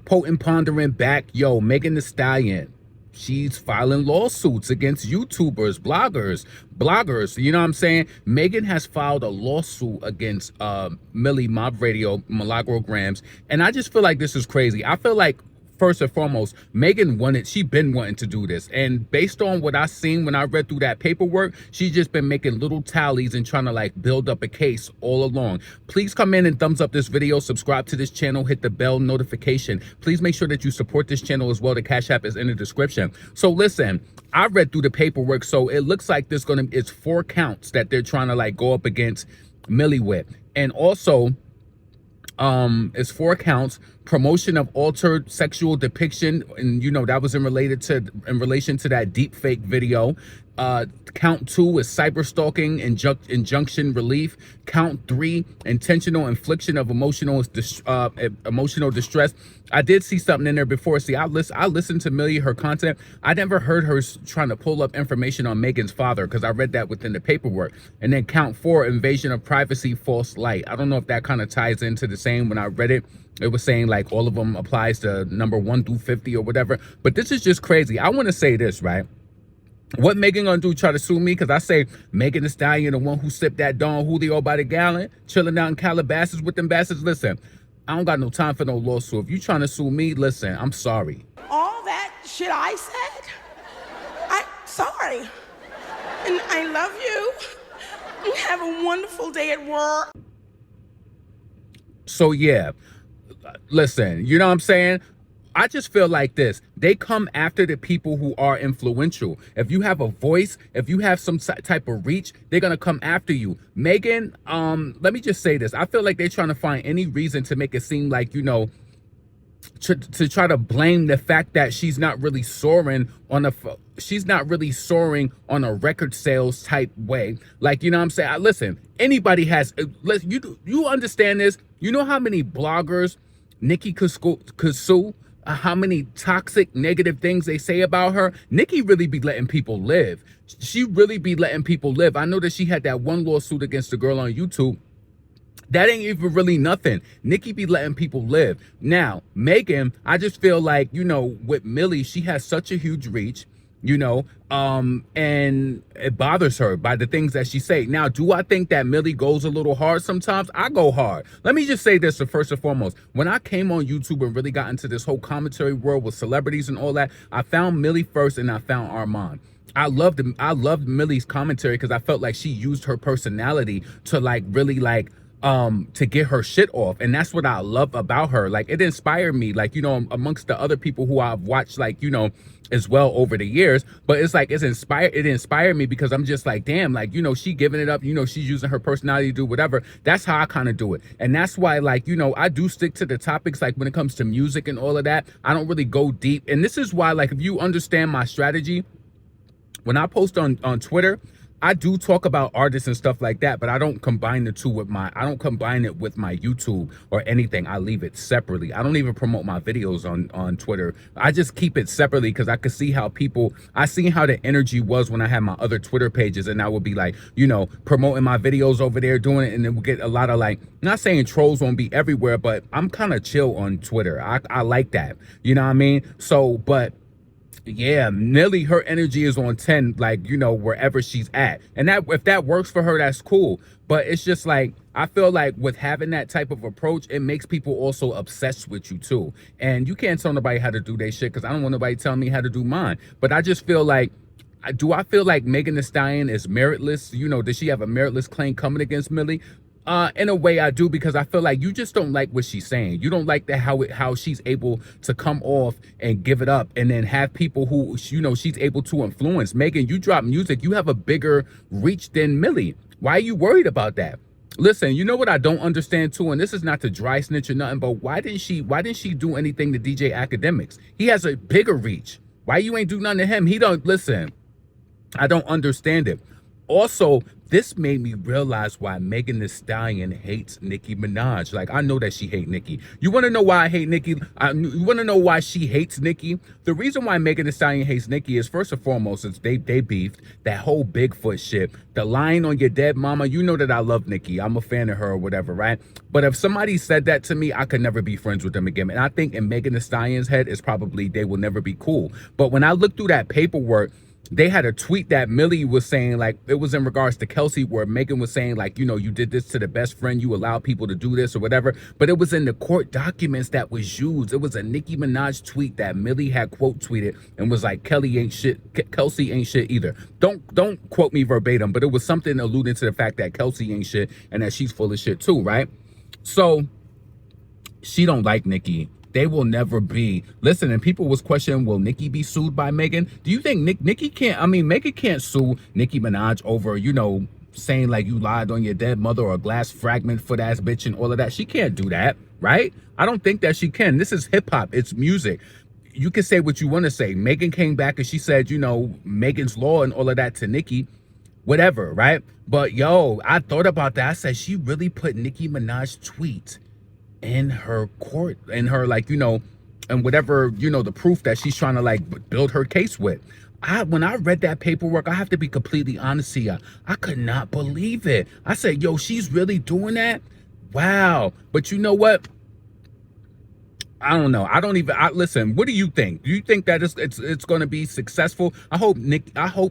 Potent pondering back, yo, Megan Thee Stallion. She's filing lawsuits against YouTubers, bloggers. You know what I'm saying? Megan has filed a lawsuit against Millie, Mob Radio, Milagro, Gramz. And I just feel like this is crazy. I feel like, first and foremost, Megan she been wanting to do this. And based on what I seen when I read through that paperwork, she's just been making little tallies and trying to like build up a case all along. Please come in and thumbs up this video, subscribe to this channel, hit the bell notification. Please make sure that you support this channel as well. The Cash App is in the description. So listen, I read through the paperwork. So it looks like it's 4 counts that they're trying to like go up against Millie with. And also, it's 4 counts: promotion of altered sexual depiction, and you know that was in relation to that deep fake video. Count 2 is cyber stalking, injunction relief. Count 3, intentional infliction of emotional distress. I did see something in there before. See, I listened to Millie, her content. I never heard her trying to pull up information on Megan's father, because I read that within the paperwork. And then count 4, invasion of privacy, false light. I don't know if that kind of ties into the same. When I read it, it was saying like all of them applies to number 1 through 50 or whatever. But this is just crazy. I want to say this, right? What Megan gonna do, try to sue me? Because I say Megan Thee Stallion, the one who sipped that Don Julio by the gallon, chilling out in Calabasas with them bastards. Listen, I don't got no time for no lawsuit. If you trying to sue me, listen, I'm sorry. All that shit I said, I'm sorry. And I love you. And have a wonderful day at work. So yeah, listen, you know what I'm saying? I just feel like this. They come after the people who are influential. If you have a voice, if you have some type of reach, they're going to come after you. Megan, let me just say this. I feel like they're trying to find any reason to make it seem like, you know, to try to blame the fact that she's not really soaring on a record sales type way. Like, you know what I'm saying? Listen, anybody has, you understand this. You know how many bloggers Nicki could sue? How many toxic, negative things they say about her. Nicki really be letting people live. She really be letting people live. I know that she had that one lawsuit against the girl on YouTube. That ain't even really nothing. Nicki be letting people live. Now, Megan, I just feel like, you know, with Millie, she has such a huge reach, you know, and it bothers her by the things that she say. Now, do I think that Millie goes a little hard sometimes? I go hard. Let me just say this first and foremost. When I came on YouTube and really got into this whole commentary world with celebrities and all that, I found Millie first and I found Armand. I loved Millie's commentary because I felt like she used her personality to like really like to get her shit off. And that's what I love about her. Like, it inspired me, like, you know, amongst the other people who I've watched, like, you know, as well over the years. But it's like, it inspired me because I'm just like, damn, like, you know, she giving it up, you know, she's using her personality to do whatever. That's how I kind of do it. And that's why, like, you know, I do stick to the topics, like when it comes to music and all of that. I don't really go deep. And this is why, like, if you understand my strategy, when I post on Twitter, I do talk about artists and stuff like that, but I don't combine the two with I don't combine it with my YouTube or anything. I leave it separately. I don't even promote my videos on Twitter. I just keep it separately because I could see how I seen how the energy was when I had my other Twitter pages, and I would be like, you know, promoting my videos over there, doing it, and then we'll get a lot of like, not saying trolls won't be everywhere, but I'm kind of chill on Twitter. I like that. You know what I mean? So, but yeah, Millie, her energy is on 10, like, you know, wherever she's at. And that, if that works for her, that's cool. But it's just like, I feel like with having that type of approach, it makes people also obsessed with you too. And you can't tell nobody how to do their shit, because I don't want nobody telling me how to do mine. But I just feel like, do I feel like Megan Thee Stallion is meritless? You know, does she have a meritless claim coming against Millie? In a way I do, because I feel like you just don't like what she's saying. You don't like how she's able to come off and give it up, and then have people who, you know, she's able to influence. Megan, you drop music, you have a bigger reach than Millie. Why are you worried about that? Listen, you know what I don't understand too, and this is not to dry snitch or nothing, but why didn't she do anything to DJ Academics? He has a bigger reach. Why you ain't do nothing to him? He don't listen. I don't understand it. Also, this made me realize why Megan Thee Stallion hates Nicki Minaj. Like, I know that she hates Nicki. You want to know why I hate Nicki? You want to know why she hates Nicki? The reason why Megan Thee Stallion hates Nicki is, first and foremost, it's they beefed. That whole Bigfoot shit. The line on your dead mama, you know that I love Nicki. I'm a fan of her or whatever, right? But if somebody said that to me, I could never be friends with them again. And I think in Megan Thee Stallion's head, it's probably they will never be cool. But when I look through that paperwork, they had a tweet that Millie was saying, like, it was in regards to Kelsey, where Megan was saying, like, you know, you did this to the best friend, you allowed people to do this or whatever. But it was in the court documents that was used. It was a Nicki Minaj tweet that Millie had quote tweeted and was like, Kelly ain't shit, Kelsey ain't shit either. Don't quote me verbatim, but it was something alluding to the fact that Kelsey ain't shit and that she's full of shit too, right? So she don't like Nicki. They will never be. Listen, and people was questioning, will Nicki be sued by Megan? Do you think Nicki can't, I mean, Megan can't sue Nicki Minaj over, you know, saying like you lied on your dead mother or a glass fragment foot ass bitch and all of that? She can't do that, right? I don't think that she can. This is hip hop. It's music. You can say what you want to say. Megan came back and she said, you know, Megan's Law and all of that to Nicki. Whatever, right? But yo, I thought about that. I said, she really put Nicki Minaj's tweet in her court, in her, like, you know, and whatever, you know, the proof that she's trying to like build her case with. When I read that paperwork, I have to be completely honest here, I could not believe it. I said, yo, she's really doing that? Wow. But you know what? I don't know. Listen, what do you think? Do you think that it's going to be successful? I hope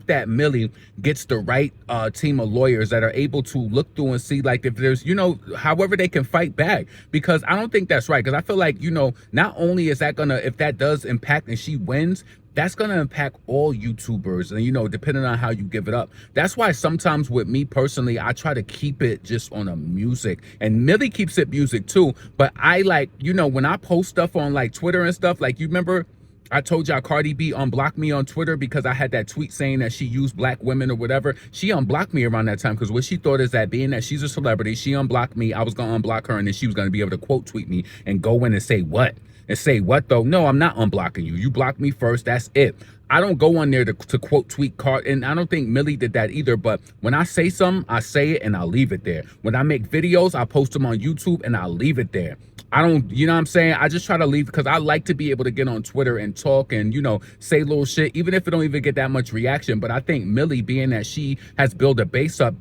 that Millie gets the right team of lawyers that are able to look through and see, like, if there's, you know, however they can fight back, because I don't think that's right. Because I feel like, you know, not only is that gonna, if that does impact and she wins, that's going to impact all YouTubers, and, you know, depending on how you give it up. That's why sometimes with me personally, I try to keep it just on a music, and Millie keeps it music too. But I, like, you know, when I post stuff on like Twitter and stuff, like, you remember I told y'all Cardi B unblocked me on Twitter because I had that tweet saying that she used black women or whatever. She unblocked me around that time because what she thought is that being that she's a celebrity, she unblocked me, I was going to unblock her, and then she was going to be able to quote tweet me and go in and say what? And say what though? No, I'm not unblocking you. You blocked me first. That's it. I don't go on there to quote tweet card, and I don't think Millie did that either. But when I say something, I say it and I'll leave it there. When I make videos, I post them on YouTube and I'll leave it there. I don't, you know what I'm saying? I just try to leave because I like to be able to get on Twitter and talk and, you know, say little shit, even if it don't even get that much reaction. But I think Millie, being that she has built a base up,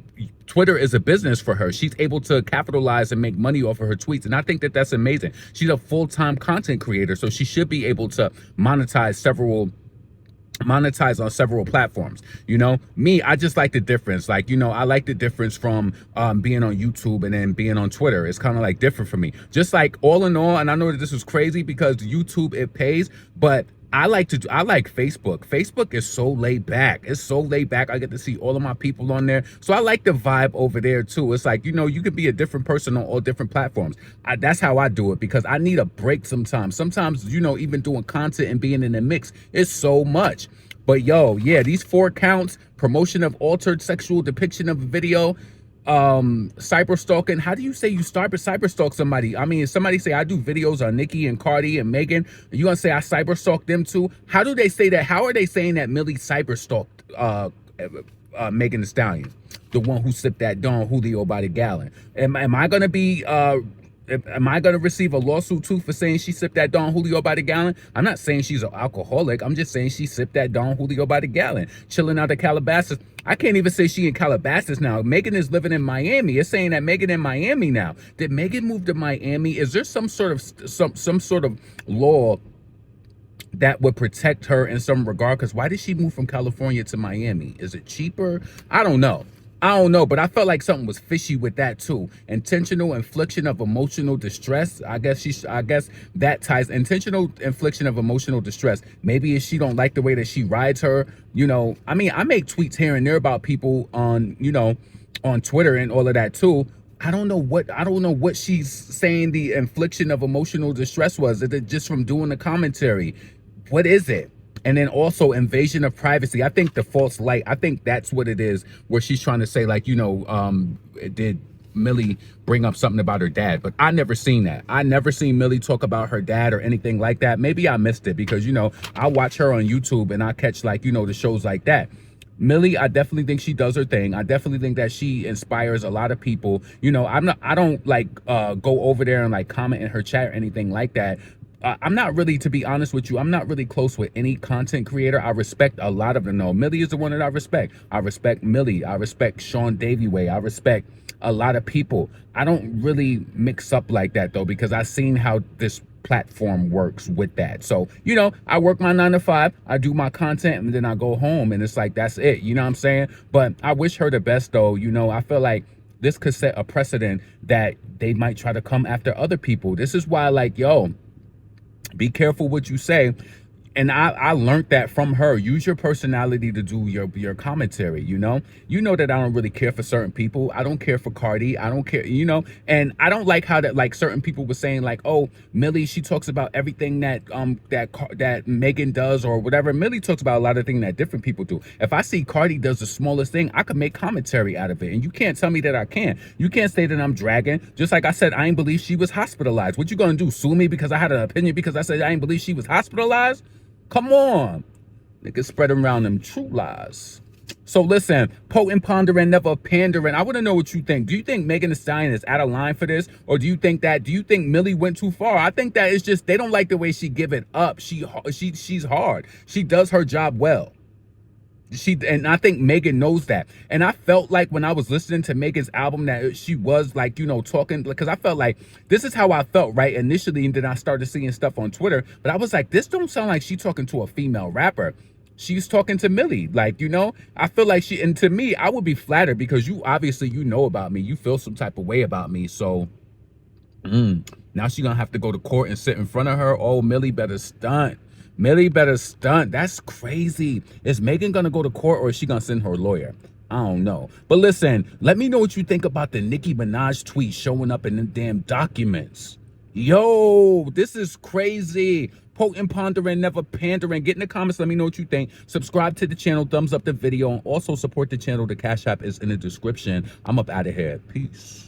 Twitter is a business for her. She's able to capitalize and make money off of her tweets. And I think that that's amazing. She's a full-time content creator, so she should be able to monetize on several platforms. You know, me, I just like the difference. Like, you know, I like the difference from being on YouTube and then being on Twitter. It's kind of like different for me. Just like all in all, and I know that this is crazy because YouTube, it pays, but I like Facebook. Facebook is so laid back. It's so laid back. I get to see all of my people on there. So I like the vibe over there too. It's like, you know, you could be a different person on all different platforms. That's how I do it because I need a break sometimes. Sometimes, you know, even doing content and being in the mix is so much. But yo, yeah, these 4 counts, promotion of altered sexual depiction of a video, cyber stalking. How do you say you cyber stalk somebody? I mean, if somebody say I do videos on Nicki and Cardi and Megan, you gonna say I cyber stalk them too? How do they say that? How are they saying that Millie cyber stalked Megan Thee Stallion, the one who sipped that Don Julio by the gallon? Am I gonna be am I going to receive a lawsuit too for saying she sipped that Don Julio by the gallon? I'm not saying she's an alcoholic. I'm just saying she sipped that Don Julio by the gallon, chilling out at Calabasas. I can't even say she in Calabasas now. Megan is living in Miami. It's saying that Megan in Miami now. Did Megan move to Miami? Is there some sort of law that would protect her in some regard? Because why did she move from California to Miami? Is it cheaper? I don't know, but I felt like something was fishy with that too. Intentional infliction of emotional distress. I guess that ties intentional infliction of emotional distress. Maybe if she don't like the way that she rides her, you know, I mean, I make tweets here and there about people on, you know, on Twitter and all of that too. I don't know what she's saying the infliction of emotional distress was. Is it just from doing the commentary? What is it? And then also invasion of privacy. I think the false light, I think that's what it is, where she's trying to say, like, you know, did Millie bring up something about her dad? But I never seen that. I never seen Millie talk about her dad or anything like that. Maybe I missed it because, you know, I watch her on YouTube and I catch, like, you know, the shows like that. Millie, I definitely think she does her thing. I definitely think that she inspires a lot of people. You know, I don't like go over there and like comment in her chat or anything like that. I'm not really, to be honest with you, I'm not really close with any content creator. I respect a lot of them. No, Millie is the one that I respect. I respect Millie. I respect Sean Davieway. I respect a lot of people. I don't really mix up like that though, because I've seen how this platform works with that. So, you know, I work my 9 to 5, I do my content, and then I go home, and it's like, that's it. You know what I'm saying? But I wish her the best though. You know, I feel like this could set a precedent that they might try to come after other people. This is why, like, yo, be careful what you say. And I learned that from her. Use your personality to do your commentary, you know? You know that I don't really care for certain people. I don't care for Cardi. I don't care, you know? And I don't like how that, like, certain people were saying, like, oh, Millie, she talks about everything that Megan does or whatever. Millie talks about a lot of things that different people do. If I see Cardi does the smallest thing, I could make commentary out of it. And you can't tell me that I can't. You can't say that I'm dragging. Just like I said, I ain't believe she was hospitalized. What you gonna do? Sue me because I had an opinion because I said I ain't believe she was hospitalized? Come on. Niggas spreading around them true lies. So listen, potent, pondering, never pandering. I want to know what you think. Do you think Megan Thee Stallion is out of line for this? Or do you think Millie went too far? I think that it's just, they don't like the way she give it up. She's hard. She does her job well. And I think Megan knows that. And I felt like when I was listening to Megan's album that she was like, you know, talking, because I felt like this is how I felt, right? Initially, and then I started seeing stuff on Twitter, but I was like, this don't sound like she talking to a female rapper. She's talking to Millie. Like, you know, I feel like and to me, I would be flattered because you obviously, you know about me. You feel some type of way about me. So now she gonna have to go to court and sit in front of her. Oh, Millie better stunt. Millie better stunt. That's crazy. Is Megan gonna go to court or is she gonna send her lawyer? I don't know. But listen, let me know what you think about the Nicki Minaj tweet showing up in the damn documents. Yo, this is crazy. Potent, pondering, never pandering. Get in the comments. Let me know what you think. Subscribe to the channel. Thumbs up the video. And also support the channel. The Cash App is in the description. I'm up out of here. Peace.